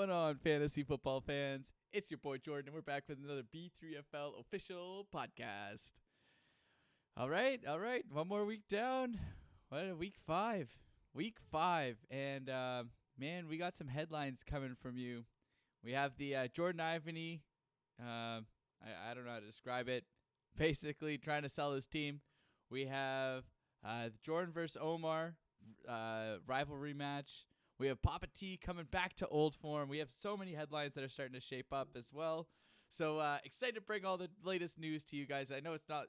going on, fantasy football fans? It's your boy Jordan, and we're back with another B3FL official podcast. All right. One more week down. What? Week 5. And man, we got some headlines coming from you. We have the Jordan Ivany. I don't know how to describe it. Basically, trying to sell his team. We have Jordan versus Omar rivalry match. We have Papa T coming back to old form. We have so many headlines that are starting to shape up as well. So excited to bring all the latest news to you guys. I know it's not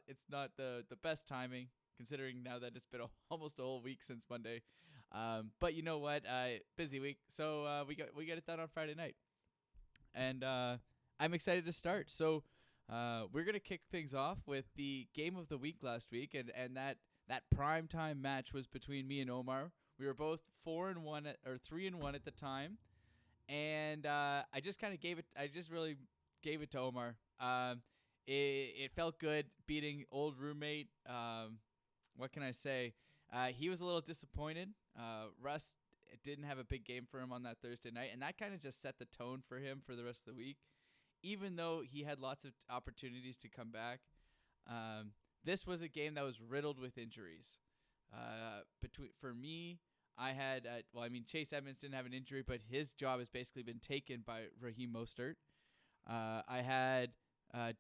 the best timing considering now that it's been almost a whole week since Monday. But you know what? Busy week. So we get it done on Friday night. And I'm excited to start. So we're going to kick things off with the game of the week last week, and that primetime match was between me and Omar. We were both 4-1 or 3-1 at the time, and I just really gave it to Omar. It felt good beating old roommate. What can I say? He was a little disappointed. Russ didn't have a big game for him on that Thursday night, and that kind of just set the tone for him for the rest of the week. Even though he had lots of opportunities to come back, this was a game that was riddled with injuries. For me, I had Chase Edmonds didn't have an injury, but his job has basically been taken by Raheem Mostert. I had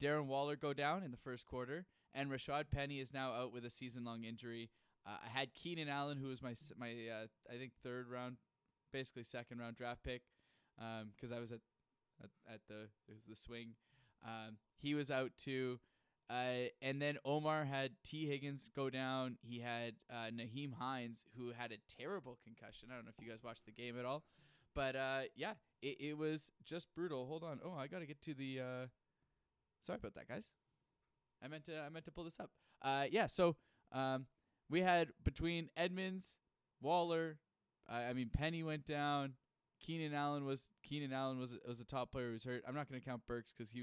Darren Waller go down in the first quarter, and Rashad Penny is now out with a season-long injury. I had Keenan Allen, who was my I think third round, basically second round draft pick, because I was at the swing. He was out too. And then Omar had T. Higgins go down. He had Nyheim Hines, who had a terrible concussion. I don't know if you guys watched the game at all. But, it was just brutal. Hold on. Oh, I got to get to the sorry about that, guys. I meant to pull this up. So we had between Edmonds, Waller, Penny went down. Keenan Allen was a top player who was hurt. I'm not going to count Burks because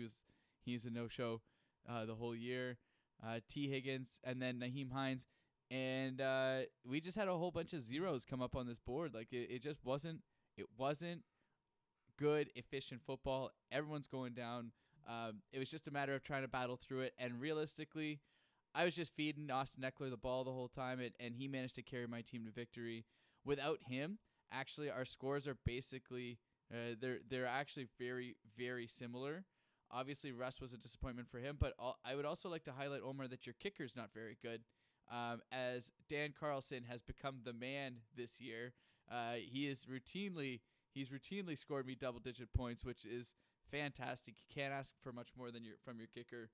he's a no-show the whole year. T. Higgins and then Nyheim Hines, and we just had a whole bunch of zeros come up on this board. Like it just wasn't good, efficient football. Everyone's going down. It was just a matter of trying to battle through it. And realistically, I was just feeding Austin Eckler the ball the whole time, and he managed to carry my team to victory. Without him, actually, our scores are basically they're actually very, very similar. Obviously, Russ was a disappointment for him, but I would also like to highlight, Omar, that your kicker's not very good, as Dan Carlson has become the man this year. He's routinely scored me double-digit points, which is fantastic. You can't ask for much more than from your kicker.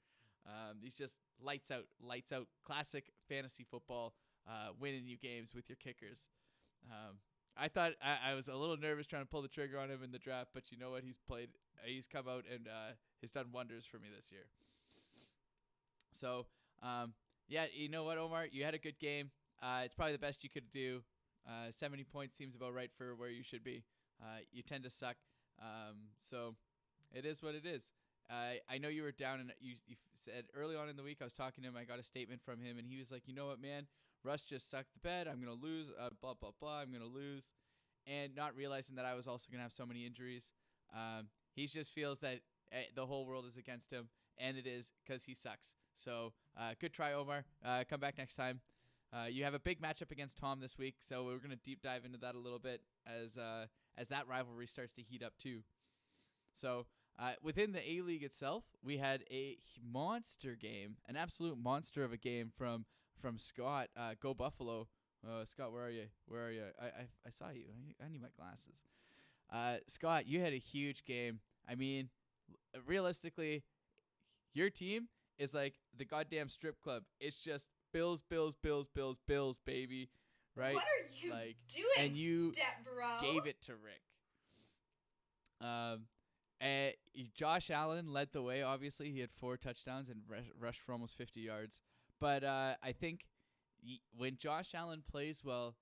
He's just lights out, classic fantasy football, winning you games with your kickers. I thought I was a little nervous trying to pull the trigger on him in the draft, but you know what? He's come out and has done wonders for me this year. So, you know what, Omar? You had a good game. It's probably the best you could do. 70 points seems about right for where you should be. You tend to suck. So it is what it is. I know you were down, and you said early on in the week I was talking to him. I got a statement from him, and he was like, you know what, man? Russ just sucked the bed. I'm going to lose. Blah, blah, blah. I'm going to lose. And not realizing that I was also going to have so many injuries. He just feels that the whole world is against him, and it is because he sucks. So good try, Omar. Come back next time. You have a big matchup against Tom this week, so we're going to deep dive into that a little bit as that rivalry starts to heat up too. So within the A-League itself, we had a monster game, an absolute monster of a game from Scott. Go Buffalo. Scott, where are you? I saw you. I need my glasses. Scott, you had a huge game. I mean, realistically, your team is like the goddamn strip club. It's just Bills, baby. Right? What are you doing, and you step bro? Gave it to Rick. Josh Allen led the way. Obviously, he had 4 touchdowns and rushed for almost 50 yards. But I think when Josh Allen plays well,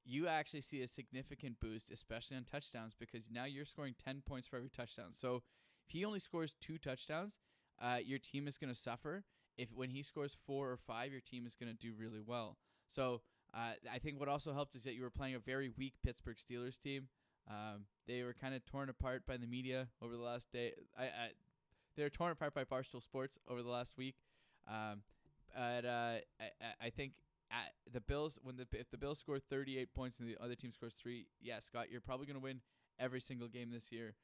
you actually see a significant boost, especially on touchdowns, because now you're scoring 10 points for every touchdown. So if he only scores 2 touchdowns, your team is going to suffer. When he scores 4 or 5, your team is going to do really well. So I think what also helped is that you were playing a very weak Pittsburgh Steelers team. They were kind of torn apart by the media over the last day. They were torn apart by Barstool Sports over the last week. But I think the Bills, if the Bills score 38 points and the other team scores 3, yeah, Scott, you're probably going to win every single game this year.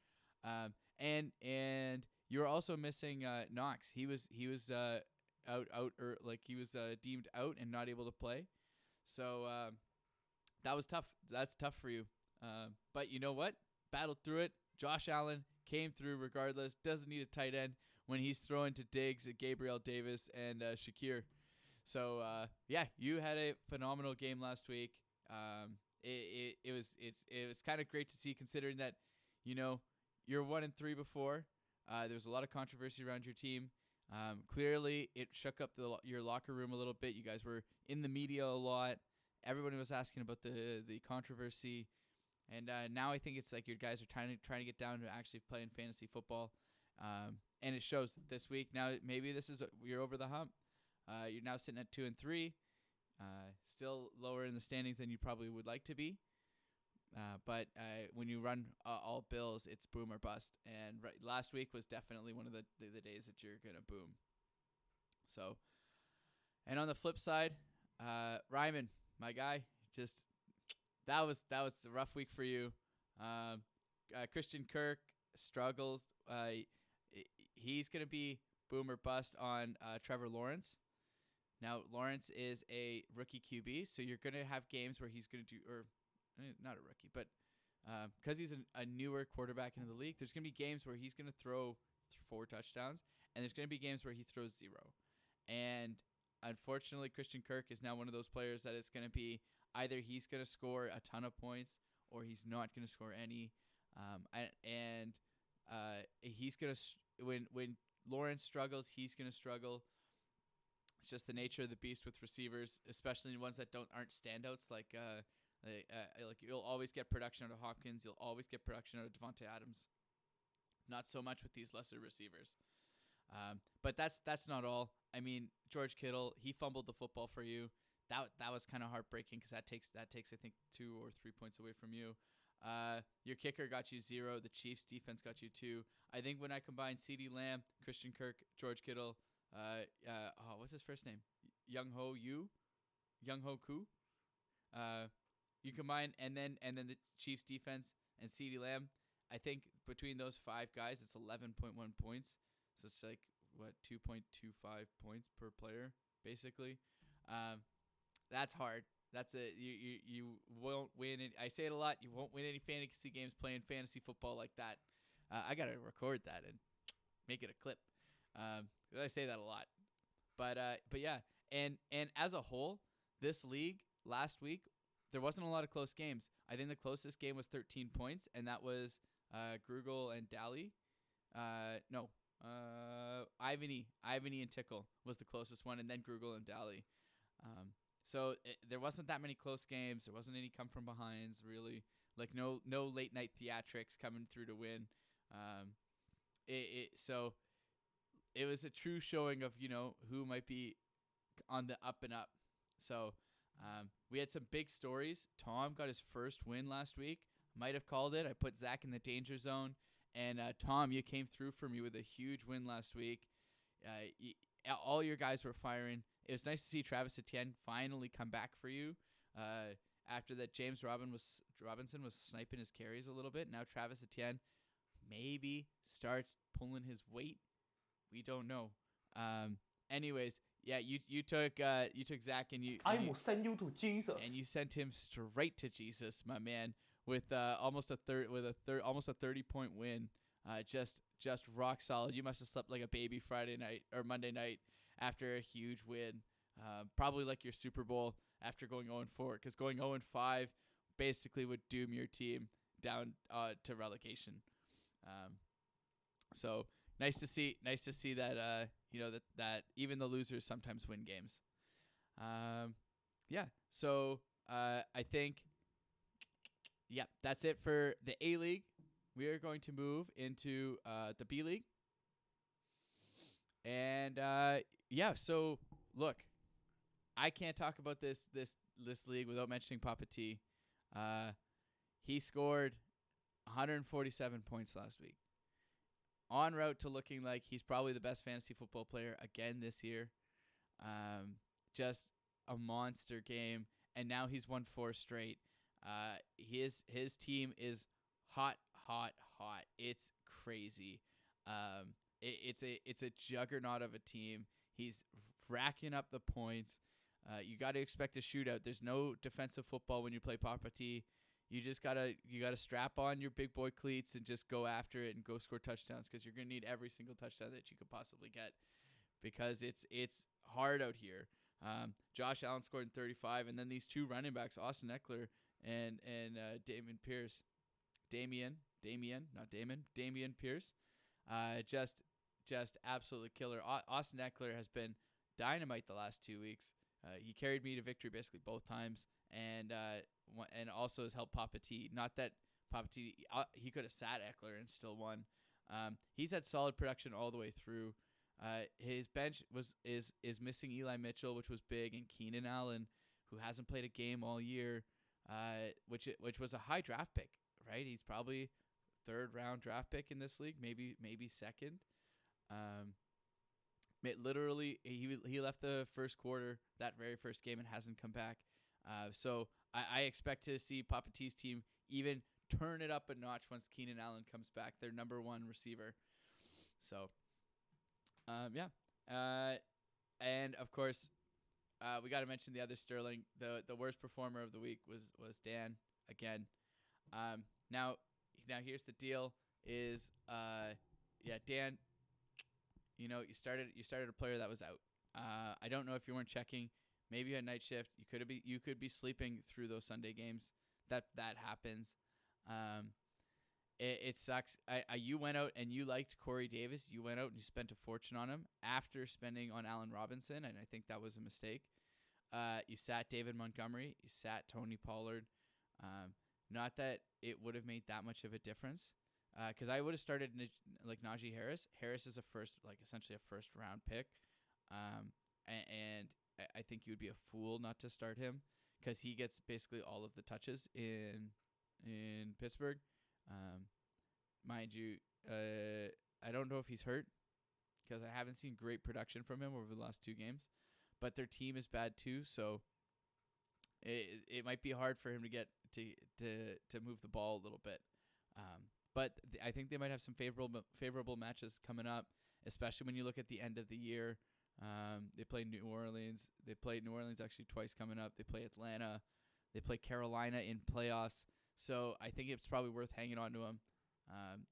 And you're also missing Knox. He was out or like he was deemed out and not able to play. So that was tough. That's tough for you. But you know what? Battled through it. Josh Allen came through regardless. Doesn't need a tight end when he's throwing to Diggs, Gabriel Davis, and Shakir. So yeah, you had a phenomenal game last week. It was kind of great to see, considering that you're 1-3 before. There was a lot of controversy around your team. Clearly, it shook up your locker room a little bit. You guys were in the media a lot. Everybody was asking about the controversy. And now I think it's like your guys are trying to get down to actually playing fantasy football. And it shows this week. Now maybe you're over the hump. You're now sitting at 2-3. Still lower in the standings than you probably would like to be. But when you run all Bills, it's boom or bust. And last week was definitely one of the days that you're going to boom. So, and on the flip side, Ryman, my guy, just that was a rough week for you. Christian Kirk struggles. He's going to be boom or bust on Trevor Lawrence. Now, Lawrence is a rookie QB, so you're going to have games where he's going to do, or not a rookie, but because he's a newer quarterback into the league, there's going to be games where he's going to throw 4 touchdowns, and there's going to be games where he throws 0. And unfortunately, Christian Kirk is now one of those players that it's going to be either he's going to score a ton of points or he's not going to score any. He's going to when Lawrence struggles, he's going to struggle. It's just the nature of the beast with receivers, especially ones that aren't standouts. Like you'll always get production out of Hopkins, you'll always get production out of Devontae Adams. Not so much with these lesser receivers. But that's not all. I mean, George Kittle, he fumbled the football for you. That was kind of heartbreaking because that takes I think 2 or 3 points away from you. Your kicker got you 0. The Chiefs defense got you 2. I think when I combine CeeDee Lamb, Christian Kirk, George Kittle, what's his first name? Young Ho Koo. You combine and then the Chiefs defense and CeeDee Lamb. I think between those 5 guys, it's 11.1 points. So it's like 2.25 points per player, basically. That's hard. That's you won't win it. I say it a lot. You won't win any fantasy games playing fantasy football like that. I gotta record that and make it a clip. I say that a lot. But yeah. And as a whole, this league last week, there wasn't a lot of close games. I think the closest game was 13 points, and that was Grugel and Daly. Ivany and Tickle was the closest one, and then Grugel and Daly. So there wasn't that many close games. There wasn't any come from behinds, really. Like no late night theatrics coming through to win. So it was a true showing of who might be on the up and up. So we had some big stories. Tom got his first win last week. Might have called it. I put Zach in the danger zone, and Tom, you came through for me with a huge win last week. All your guys were firing. It was nice to see Travis Etienne finally come back for you. After that, James Robinson was sniping his carries a little bit. Now Travis Etienne maybe starts pulling his weight. We don't know. Anyways, yeah, you took Zach and I will send you to Jesus. And you sent him straight to Jesus, my man, with almost a 30-point win. Just rock solid. You must have slept like a baby Friday night or Monday night after a huge win. Probably like your Super Bowl after going 0-4, because going 0-5 basically would doom your team down to relegation. So nice to see that that even the losers sometimes win games. Yeah. So I think that's it for the A League. We are going to move into the B League. And so look, I can't talk about this league without mentioning Papa T. He scored 147 points last week. En route to looking like he's probably the best fantasy football player again this year. Just a monster game, and now he's won 4 straight. His team is hot. It's crazy. It's a juggernaut of a team. He's racking up the points. You got to expect a shootout. There's no defensive football when you play Papa T. You gotta strap on your big boy cleats and just go after it and go score touchdowns, because you're gonna need every single touchdown that you could possibly get, because it's hard out here. Josh Allen scored in 35, and then these 2 running backs, Austin Eckler and Damian Pierce, Damian Pierce, just absolutely killer. Austin Eckler has been dynamite the last 2 weeks. He carried me to victory basically both times, and also has helped Papa T. Not that Papa T, he could have sat Eckler and still won. He's had solid production all the way through. His bench is missing Eli Mitchell, which was big, and Keenan Allen, who hasn't played a game all year, which was a high draft pick, right? He's probably 3rd round draft pick in this league, maybe 2nd. Literally, he left the first quarter, that very first game, and hasn't come back. So I expect to see Papa T's team even turn it up a notch once Keenan Allen comes back, their number 1 receiver. So, and of course, we got to mention the other Sterling. The worst performer of the week was Dan again. Now here's the deal: is Dan. You started a player that was out. I don't know if you weren't checking. Maybe you had night shift. You could be sleeping through those Sunday games. That happens. It sucks. You went out and you liked Corey Davis. You went out and you spent a fortune on him after spending on Allen Robinson, and I think that was a mistake. You sat David Montgomery. You sat Tony Pollard. Not that it would have made that much of a difference. Because I would have started Najee Harris. Harris is essentially a 1st round pick, and I think you would be a fool not to start him, because he gets basically all of the touches in Pittsburgh. Mind you, I don't know if he's hurt, because I haven't seen great production from him over the last 2 games, but their team is bad too, so it might be hard for him to get to move the ball a little bit. But I think they might have some favorable matches coming up, especially when you look at the end of the year. They play New Orleans. They play New Orleans actually twice coming up. They play Atlanta. They play Carolina in playoffs. So I think it's probably worth hanging on to him,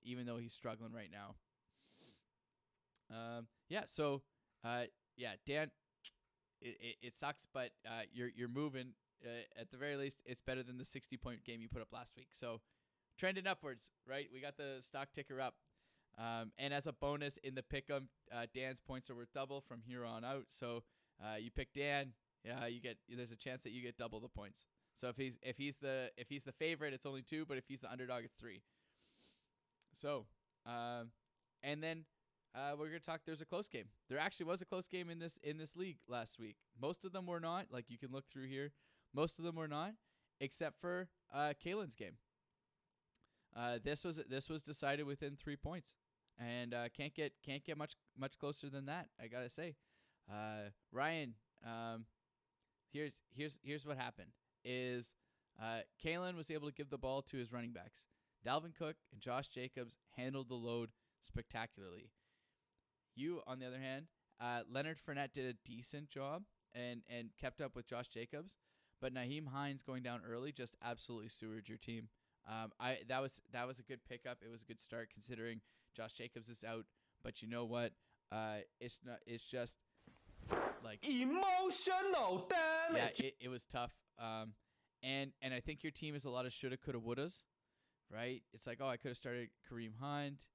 even though he's struggling right now. Dan, it sucks, but you're moving. At the very least, it's better than the 60-point game you put up last week. So trending upwards, right? We got the stock ticker up. And as a bonus in the pick'em, Dan's points are worth double from here on out. So you pick Dan, there's a chance that you get double the points. So if he's the favorite, it's only 2, but if he's the underdog, it's 3. So, and then we're gonna talk. There's a close game. There actually was a close game in this league last week. Most of them were not. Like, you can look through here. Most of them were not, except for Kalen's game. This was decided within 3 points, and can't get much closer than that. I gotta say, Ryan. Here's what happened. Is Kalen was able to give the ball to his running backs. Dalvin Cook and Josh Jacobs handled the load spectacularly. You, on the other hand, Leonard Fournette did a decent job and kept up with Josh Jacobs, but Nyheim Hines going down early just absolutely sewered your team. That was a good pickup. It was a good start considering Josh Jacobs is out. But you know what? It's just like emotional damage. Yeah, it was tough. And I think your team is a lot of shoulda, coulda, wouldas, right? It's like, I could have started Kareem Hunt.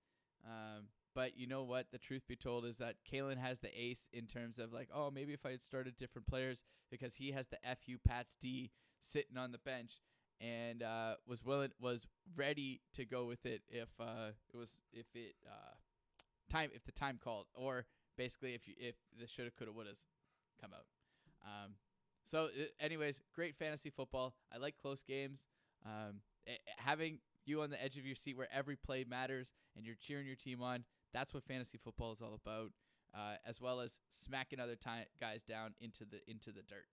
But you know what? The truth be told is that Kalen has the ace in terms of like, maybe if I had started different players, because he has the FU Pats D sitting on the bench. And was ready to go with it if the time called, or basically if the shoulda, coulda, wouldas come out. Anyways, great fantasy football. I like close games. Having you on the edge of your seat where every play matters and you're cheering your team on, that's what fantasy football is all about, as well as smacking other guys down into the dirt.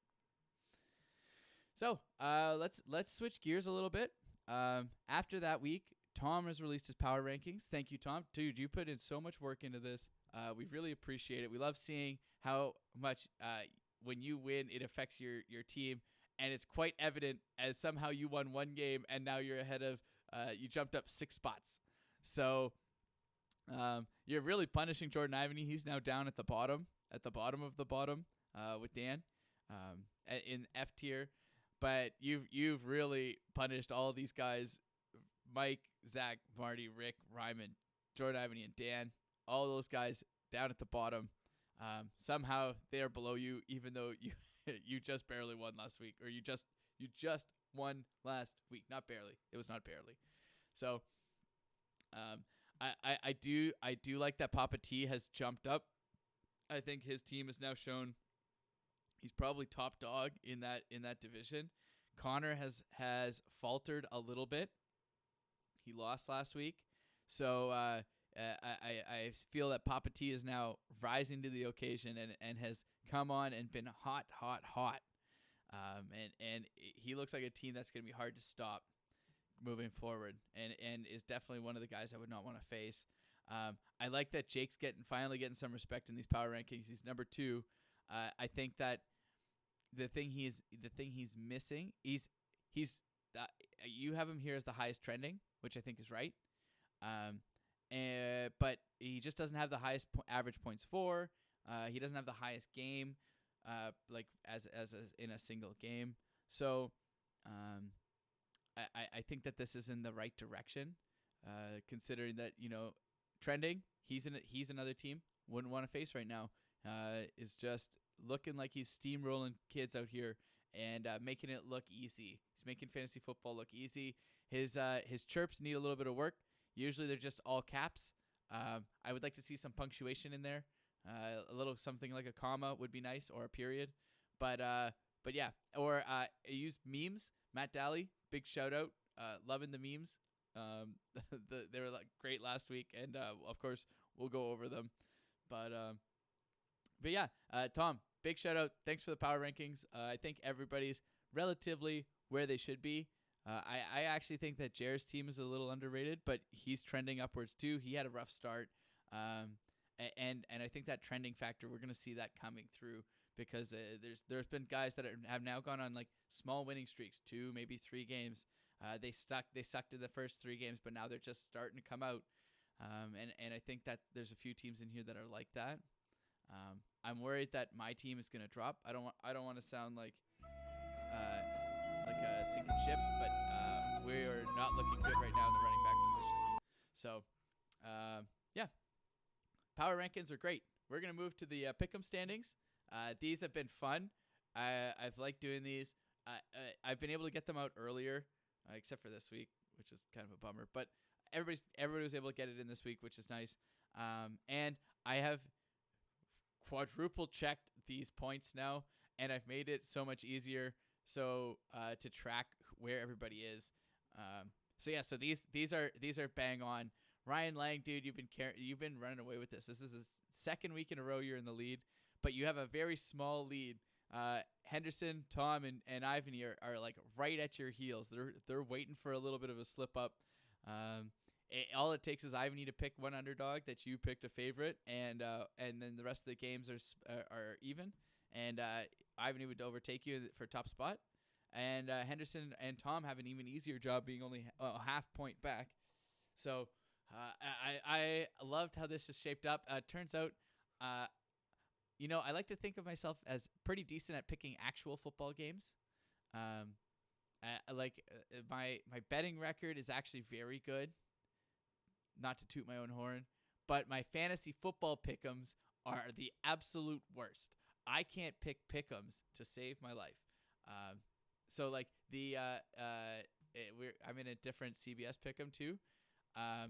So let's switch gears a little bit. After that week, Tom has released his power rankings. Thank you, Tom. Dude, you put in so much work into this. We really appreciate it. We love seeing how much when you win, it affects your team. And it's quite evident as somehow you won one game and now you're ahead of, you jumped up 6 spots. So you're really punishing Jordan Ivany. He's now down at the bottom of the bottom with Dan in F tier. But you've really punished all these guys, Mike, Zach, Marty, Rick, Ryman, Jordan Ivany, and Dan. All those guys down at the bottom. Somehow they are below you, even though you just barely won last week, or you just won last week. Not barely. It was not barely. So, I do like that Papa T has jumped up. I think his team has now shown he's probably top dog in that division. Connor has faltered a little bit. He lost last week, so I feel that Papa T is now rising to the occasion and has come on and been hot. And he looks like a team that's going to be hard to stop moving forward, and is definitely one of the guys I would not want to face. I like that Jake's finally getting some respect in these power rankings. He's number 2. I think that the thing he's missing, you have him here as the highest trending, which I think is right. But he just doesn't have the highest average points for. He doesn't have the highest game, like as in a single game. So, I think that this is in the right direction, considering that trending. He's another team wouldn't want to face right now. Is just looking like he's steamrolling kids out here and making it look easy. He's making fantasy football look easy. His chirps need a little bit of work. Usually they're just all caps. I would like to see some punctuation in there. A little something like a comma would be nice, or a period. But yeah, or use memes. Matt Daly, big shout out. Loving the memes. They were great last week, and of course we'll go over them. But yeah, Tom, big shout out. Thanks for the power rankings. I think everybody's relatively where they should be. I actually think that Jared's team is a little underrated, but he's trending upwards too. He had a rough start, and I think that trending factor, we're gonna see that coming through, because there's been guys that have now gone on like small winning streaks, 2 maybe 3 games. They sucked in the first 3 games, but now they're just starting to come out. And I think that there's a few teams in here that are like that. I'm worried that my team is gonna drop. I don't want to sound like a sinking ship, but we are not looking good right now in the running back position. So, yeah, power rankings are great. We're gonna move to the pick'em standings. These have been fun. I've liked doing these. I've been able to get them out earlier, except for this week, which is kind of a bummer. But everybody was able to get it in this week, which is nice. And I have quadruple checked these points now, and I've made it so much easier to track where everybody is. So these are bang on. Ryan Lang, dude, you've been running away with this. This is the second week in a row you're in the lead, but you have a very small lead. Henderson, Tom, and Ivany are like right at your heels. They're waiting for a little bit of a slip up. All it takes is Ivany to pick one underdog that you picked a favorite, and then the rest of the games are even, and Ivany would overtake you for top spot, and Henderson and Tom have an even easier job, being only a half point back. So I loved how this just shaped up. Turns out, I like to think of myself as pretty decent at picking actual football games. My betting record is actually very good. Not to toot my own horn, but my fantasy football pick'ems are the absolute worst. I can't pick pick'ems to save my life. So like I'm in a different CBS pick'em too. I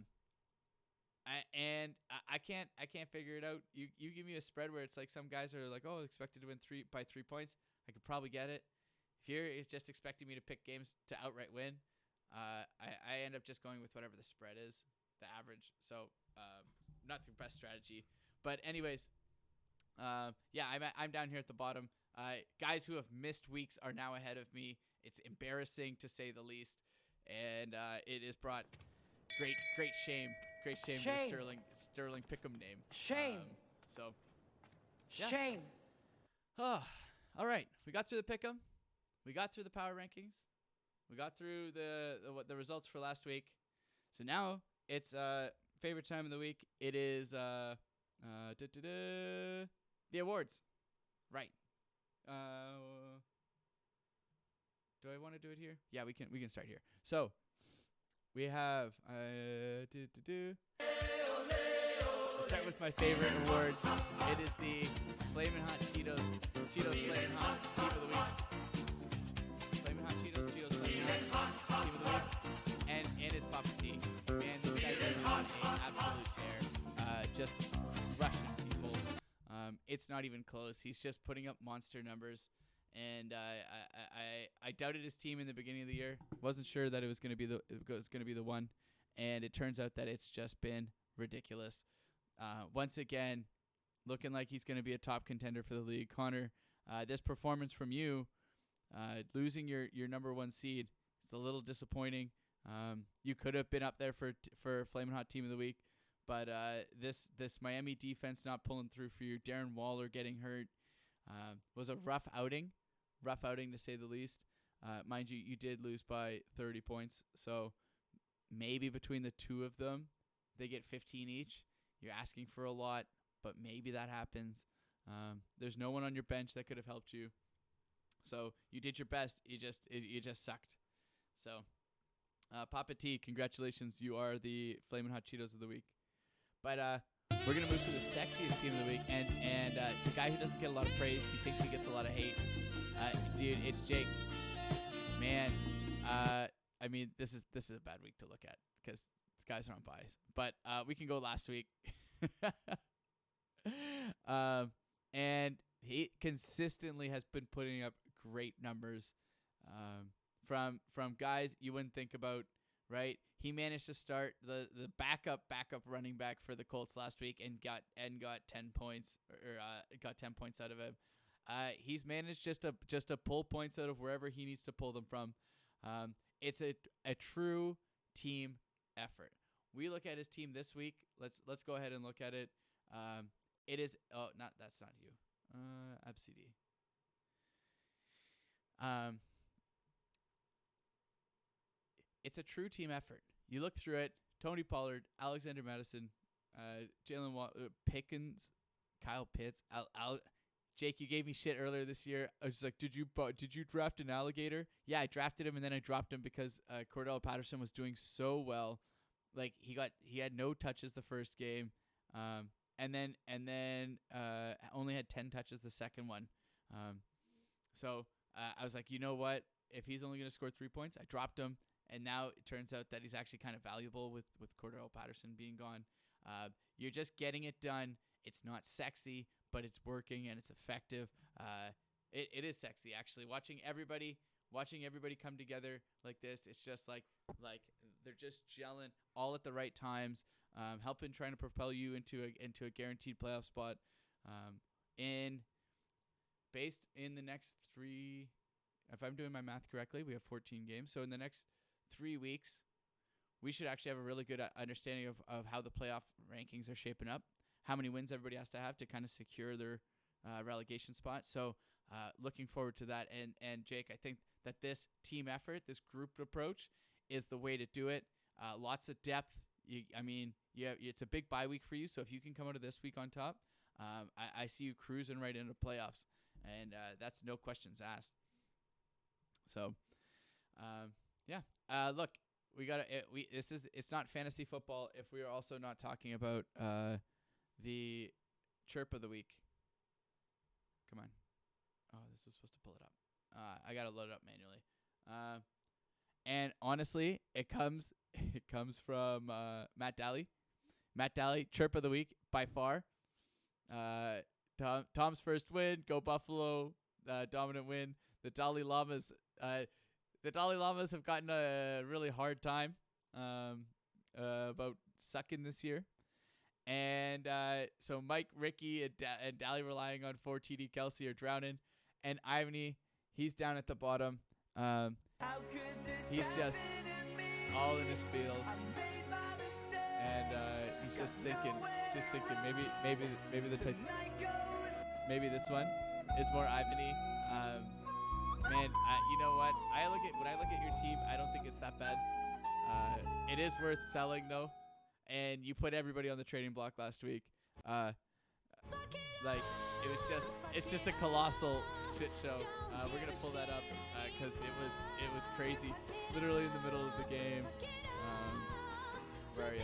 can't figure it out. You give me a spread where it's like some guys are like, oh, expected to win 3 points. I could probably get it. If you're just expecting me to pick games to outright win, I end up just going with whatever the spread is, the average. So not the best strategy. But anyways, I'm down here at the bottom. Guys who have missed weeks are now ahead of me. It's embarrassing to say the least, and it has brought great shame to the Sterling Pick'em name. Shame. Shame. All right, we got through the Pick'em. We got through the power rankings. We got through the results for last week. So now it's favorite time of the week. It is the awards. Right. Do I want to do it here? Yeah, we can start here. So we have I'll start with my favorite award. It is the Flamin' Hot Cheetos Flamin' Hot Team of the Week. Flamin' Hot Cheetos Flamin' Hot Team of the Week. And it's Papa T. Man, this guy's been on an absolute tear. Just rushing people. It's not even close. He's just putting up monster numbers. And I doubted his team in the beginning of the year. Wasn't sure that it was going to be the one. And it turns out that it's just been ridiculous. Once again, looking like he's going to be a top contender for the league. Connor, this performance from you, losing your number one seed, it's a little disappointing. You could have been up there for Flamin' Hot Team of the Week, but this Miami defense not pulling through for you. Darren Waller getting hurt was a rough outing to say the least. Mind you, you did lose by 30 points, so maybe between the two of them, they get 15 each. You're asking for a lot, but maybe that happens. There's no one on your bench that could have helped you. So you did your best. You just sucked. So Papa T, congratulations. You are the Flamin' Hot Cheetos of the week. But we're going to move to the sexiest team of the week. And it's a guy who doesn't get a lot of praise. He thinks he gets a lot of hate. Dude, it's Jake. Man, I mean, this is a bad week to look at because the guys are on bias. But we can go last week. And he consistently has been putting up great numbers from guys you wouldn't think about, right? He managed to start the backup running back for the Colts last week and got 10 points or got 10 points out of him. He's managed just to pull points out of wherever he needs to pull them from. It's a true team effort. We look at his team this week. Let's go ahead and look at it. It is that's not you. AbCD. It's a true team effort. You look through it. Tony Pollard, Alexander Madison, Jalen Pickens, Kyle Pitts, Jake, you gave me shit earlier this year. I was like, did you draft an alligator? Yeah, I drafted him and then I dropped him because Cordell Patterson was doing so well. Like he had no touches the first game, and then only had 10 touches the second one. So I was like, you know what? If he's only gonna score 3 points, I dropped him, and now it turns out that he's actually kind of valuable with Cordell Patterson being gone. You're just getting it done. It's not sexy, but it's working and it's effective. It is sexy actually. Watching everybody come together like this, it's just like they're just gelling all at the right times, trying to propel you into a guaranteed playoff spot. Based in the next 3, if I'm doing my math correctly, we have 14 games. So in the next 3 weeks, we should actually have a really good understanding of how the playoff rankings are shaping up, how many wins everybody has to have to kind of secure their relegation spot. So looking forward to that. And Jake, I think that this team effort, this grouped approach, is the way to do it. Lots of depth. It's a big bye week for you. So if you can come out of this week on top, I see you cruising right into playoffs, and that's no questions asked. So, look, we got it's not fantasy football if we are also not talking about the chirp of the week. Come on. Oh, this was supposed to pull it up. I got to load it up manually. And honestly, it comes from Matt Daly. Matt Daly, chirp of the week by far. Tom's first win, go Buffalo, dominant win. The Dalai Lamas, the Dalai Lamas have gotten a really hard time about sucking this year. And so Mike, Ricky, and Dally relying on 4 TD Kelsey are drowning. And Ivany, he's down at the bottom. He's just all in his feels. And he's just sinking. Maybe this one is more Ivany. Man, you know what? When I look at your team, I don't think it's that bad. It is worth selling though, and you put everybody on the trading block last week. It's just a colossal shit show. We're gonna pull that up because it was crazy, literally in the middle of the game. Where are you?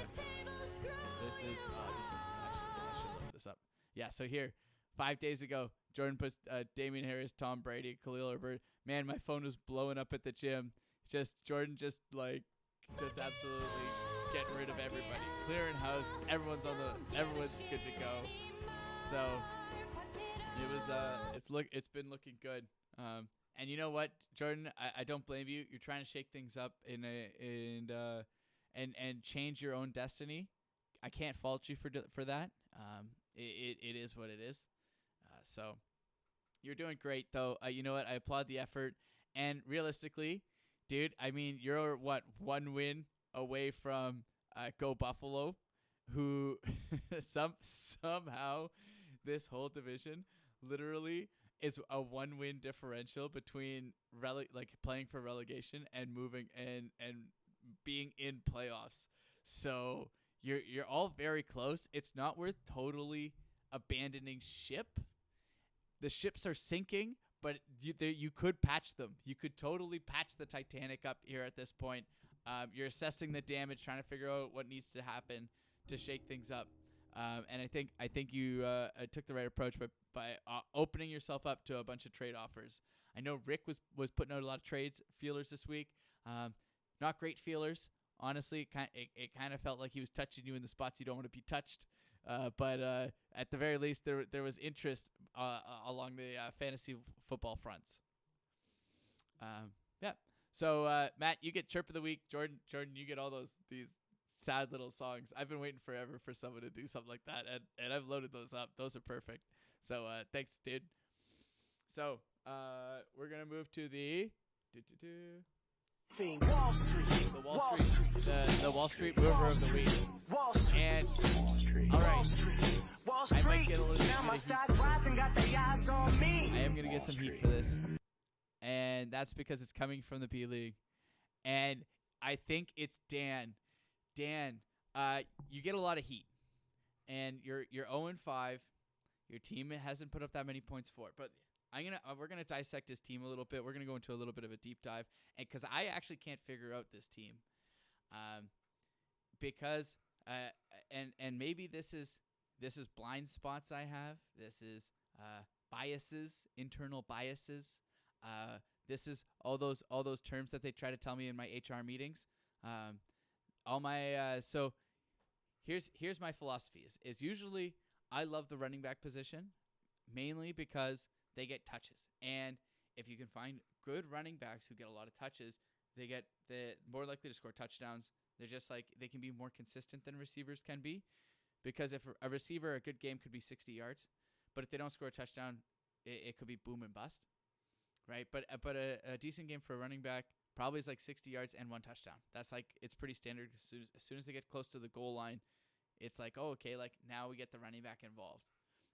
This is I should load this up. Yeah, so here, 5 days ago, Jordan puts Damian Harris, Tom Brady, Khalil Herbert. Man, my phone was blowing up at the gym. Jordan just absolutely getting rid of everybody, clearing house. Everyone's good to go. So it's been looking good. And you know what, Jordan, I don't blame you. You're trying to shake things up and change your own destiny. I can't fault you for that. It is what it is. So you're doing great, though. You know what? I applaud the effort. And realistically, dude, I mean, you're one win away from Go Buffalo, who somehow this whole division literally is a 1-win differential between playing for relegation and moving and being in playoffs. So you're all very close. It's not worth totally abandoning ship. The ships are sinking, but you could patch them. You could totally patch the Titanic up here at this point. You're assessing the damage, trying to figure out what needs to happen to shake things up. And I think you took the right approach by opening yourself up to a bunch of trade offers. I know Rick was putting out a lot of feelers this week. Not great feelers, honestly. It kind of felt like he was touching you in the spots you don't want to be touched. But at the very least, there was interest along the fantasy football fronts. Yeah. So Matt, you get chirp of the week. Jordan, you get all these sad little songs. I've been waiting forever for someone to do something like that, and I've loaded those up. Those are perfect. So thanks, dude. So we're gonna move to the Wall Street. The Wall Street mover of the week. And all right, I might get a little bit of heat for this. I am gonna get some heat for this, and that's because it's coming from the B League, and I think it's Dan. Dan, you get a lot of heat, and you're 0-5. Your team hasn't put up that many points for it, but we're gonna dissect his team a little bit. We're gonna go into a little bit of a deep dive, and because I actually can't figure out this team, because and maybe this is blind spots I have. This is biases, internal biases. This is all those terms that they try to tell me in my HR meetings. So here's my philosophy is usually I love the running back position mainly because they get touches, and if you can find good running backs who get a lot of touches, they're more likely to score touchdowns. They're just they can be more consistent than receivers can be, because if a receiver, a good game could be 60 yards, but if they don't score a touchdown, it could be boom and bust, right? But a decent game for a running back probably is 60 yards and 1 touchdown. That's it's pretty standard. As soon as they get close to the goal line, it's okay, now we get the running back involved,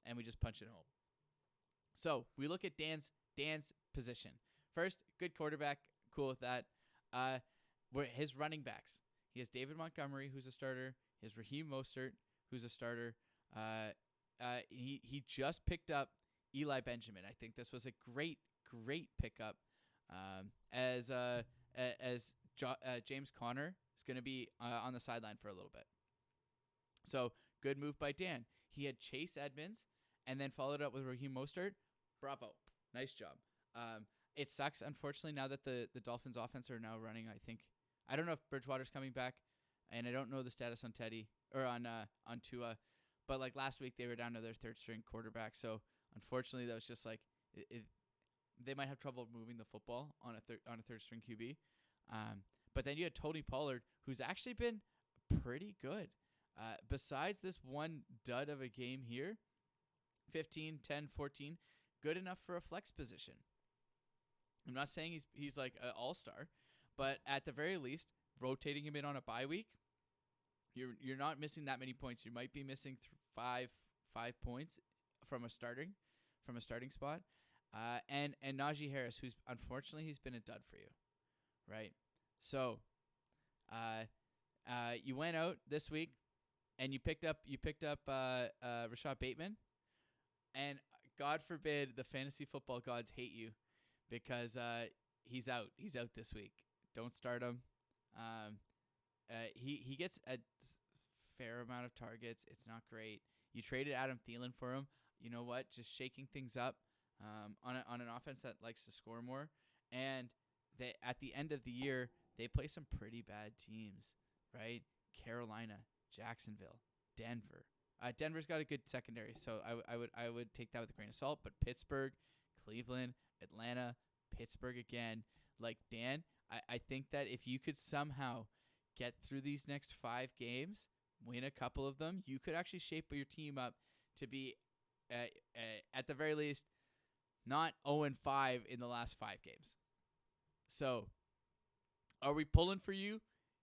and we just punch it home. So we look at Dan's position. First, good quarterback, cool with that. His running backs. He has David Montgomery, who's a starter. He has Raheem Mostert, who's a starter. He just picked up Eli Benjamin. I think this was a great pickup. As James Conner is going to be on the sideline for a little bit. So good move by Dan. He had Chase Edmonds and then followed up with Raheem Mostert. Bravo. Nice job. It sucks, unfortunately, now that the Dolphins offense are now running. I don't know if Bridgewater's coming back, and I don't know the status on Teddy or on Tua, but last week they were down to their third string quarterback. So unfortunately, that was just they might have trouble moving the football on a third string QB. But then you had Tony Pollard, who's actually been pretty good. Besides this one dud of a game here, 15, 10, 14, good enough for a flex position. I'm not saying he's like an all-star, but at the very least, rotating him in on a bye week, you're not missing that many points. You might be missing five points from a starting spot. And Najee Harris, who's unfortunately he's been a dud for you, right? So, you went out this week, and you picked up Rashad Bateman, and God forbid the fantasy football gods hate you, because he's out. He's out this week. Don't start him. He gets a fair amount of targets. It's not great. You traded Adam Thielen for him. You know what? Just shaking things up on an offense that likes to score more. And they at the end of the year, they play some pretty bad teams, right? Carolina, Jacksonville, Denver. Denver's got a good secondary, so I would take that with a grain of salt. But Pittsburgh, Cleveland, Atlanta, Pittsburgh again. Like, Dan, I think that if you could somehow get through these next 5 games, win a couple of them, you could actually shape your team up to be, at the very least, not 0-5 in the last 5 games. So, are we pulling for you?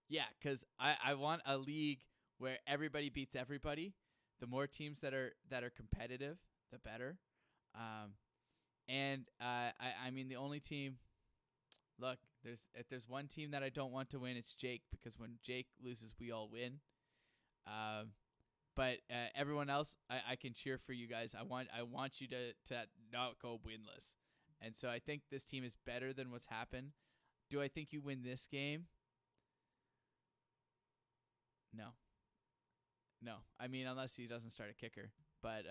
Yeah, because I want a league where everybody beats everybody. The more teams that are competitive, the better. I mean, the only team. Look, if there's one team that I don't want to win, it's Jake, because when Jake loses, we all win. But everyone else, I can cheer for you guys. I want you to not go winless. And so I think this team is better than what's happened. Do I think you win this game? No. I mean, unless he doesn't start a kicker. But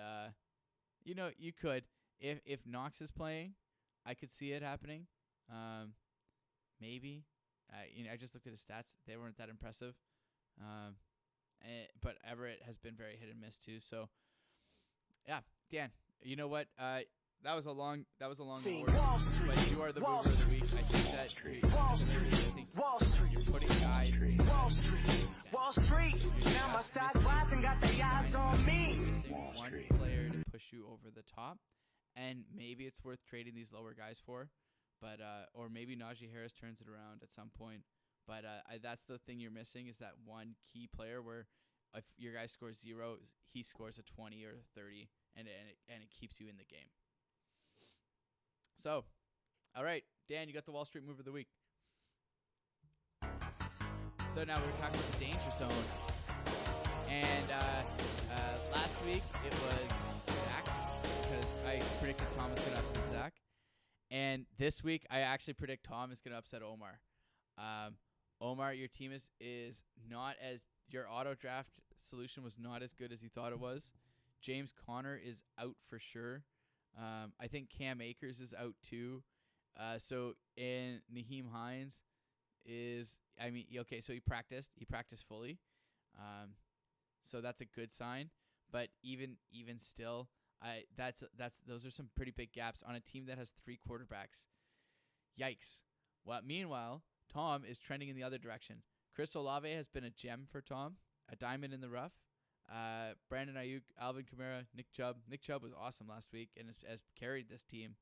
you could. If Knox is playing, I could see it happening. Maybe. I just looked at his stats. They weren't that impressive. But Everett has been very hit and miss too. So, yeah, Dan. You know what? That was a long award, but you are the mover of the week. I think that you're putting guys in the best position. Wall Street, now my stock rising, got the eyes on me. You're missing one player to push you over the top, and maybe it's worth trading these lower guys for, but or maybe Najee Harris turns it around at some point. But that's the thing you're missing, is that one key player where if your guy scores 0, he scores a 20 or 30, and it keeps you in the game. So, all right, Dan, you got the Wall Street move of the week. So now we're talking about the danger zone. And last week it was Zach, because I predicted Tom was going to upset Zach. And this week I actually predict Tom is going to upset Omar. Omar, your team is not as – your auto draft solution was not as good as you thought it was. James Conner is out for sure. I think Cam Akers is out too. So Naheem Hines is, so he practiced fully. So that's a good sign. But even still, those are some pretty big gaps on a team that has 3 quarterbacks. Yikes. Well, meanwhile, Tom is trending in the other direction. Chris Olave has been a gem for Tom, a diamond in the rough. Brandon Ayuk, Alvin Kamara, Nick Chubb. Nick Chubb was awesome last week and has carried this team.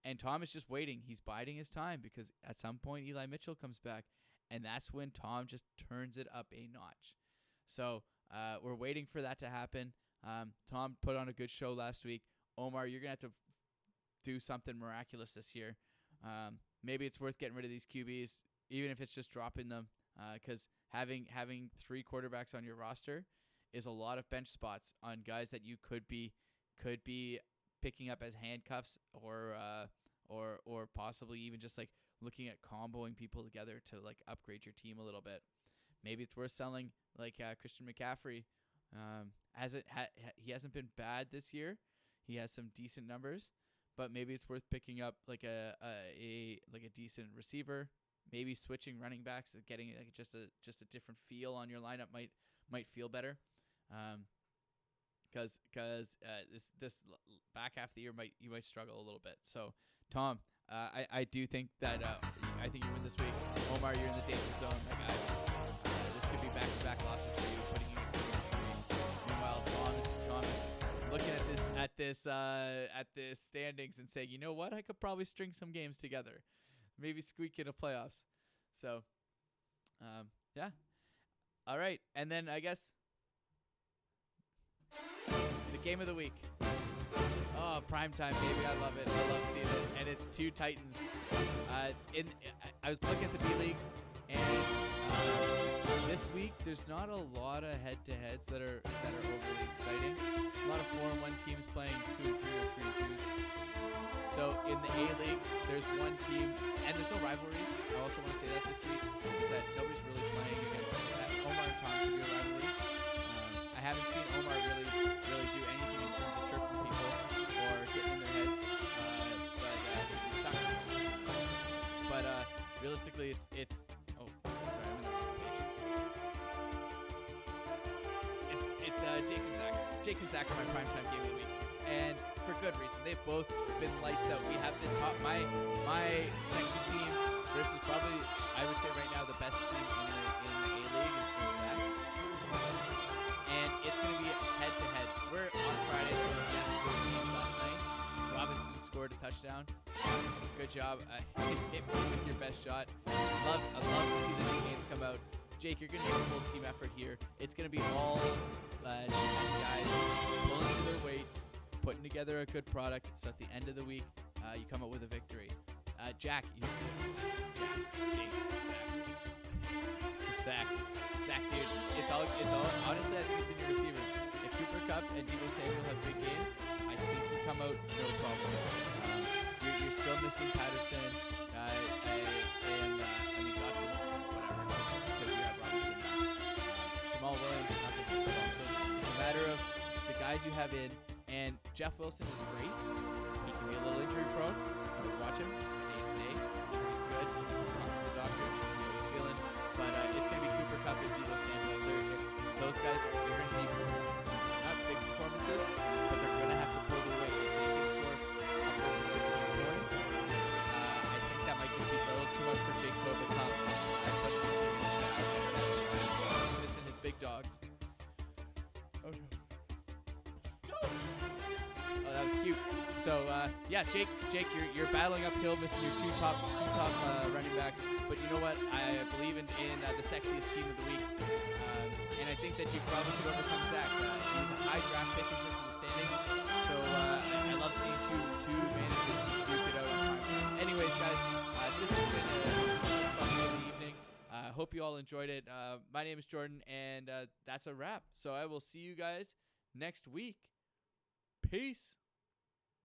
And Tom is just waiting. He's biding his time, because at some point Eli Mitchell comes back, and that's when Tom just turns it up a notch. So we're waiting for that to happen. Tom put on a good show last week. Omar, you're going to have to do something miraculous this year. Maybe it's worth getting rid of these QBs, even if it's just dropping them, because having 3 quarterbacks on your roster is a lot of bench spots on guys that you could be picking up as handcuffs, or possibly even just like looking at comboing people together to like upgrade your team a little bit. Maybe it's worth selling like Christian McCaffrey. He hasn't been bad this year. He has some decent numbers, but maybe it's worth picking up like a decent receiver. Maybe switching running backs and getting like just a different feel on your lineup might feel better. Because this back half of the year you might struggle a little bit. So Tom, I do think that I think you win this week. Omar, you're in the danger zone, my guy. This could be back-to-back losses for you, putting you at 3-3. Meanwhile, Thomas, looking at this standings and saying, you know what, I could probably string some games together, maybe squeak into playoffs. So, yeah. All right, and then I guess the game of the week. Oh, primetime, baby. I love it. I love seeing it. And it's two Titans. I was looking at the B-League, and this week there's not a lot of head-to-heads that are overly exciting. A lot of 4-1 teams playing 2-3 or 3-2s. So in the A-League, there's one team, and there's no rivalries. I also want to say that this week, is that nobody's really playing against Omar and Tom to be a rivalry. I haven't seen Omar really do anything in terms of chirping people or getting in their heads. But realistically, it's. Oh, sorry, I'm in the wrong page. It's Jake and Zach. Jake and Zach are my primetime game of the week, and for good reason. They've both been lights out. We have been top. My section team versus probably, I would say right now, the best team in the A-League is Zach. And it's going to be head-to-head. We're on Friday, so yes, those games last night. Robinson scored a touchdown. Good job. Hit me with your best shot. I love to see the new games come out. Jake, you're going to need a full team effort here. It's going to be all guys pulling to their weight, putting together a good product, so at the end of the week, you come up with a victory. Zach, dude, it's all. Honestly, I think it's in your receivers. If Cooper Kupp and Deebo Samuel have big games, I think you come out no problem. You're still missing Patterson, and Dotson's whatever. Because you have Robinson now. Jamal Williams is not going to be so. It's a matter of the guys you have in, and Jeff Wilson is great. He can be a little injury prone. I would watch him day to day. I'm sure he's good. Talk to the doctors and see how he's feeling. But it's going to be Cooper Kupp and Deebo Samuel. Those guys are going to need not big performances, but they're going to have to pull their weight. If they can score upwards of 15 points, I think that might just be a little too much for Jake to overcome, especially considering he's missing his big dogs. Oh, no. Oh, that was cute. So yeah, Jake, you're battling uphill, missing your two top running backs. But you know what? I believe in the sexiest team of the week, and I think that you probably could overcome Zach. He was a high draft pick in terms of the standings, so I love seeing two managers duke it out in time. Anyways, guys, this has been a fun day of the evening. Hope you all enjoyed it. My name is Jordan, and that's a wrap. So I will see you guys next week. Peace.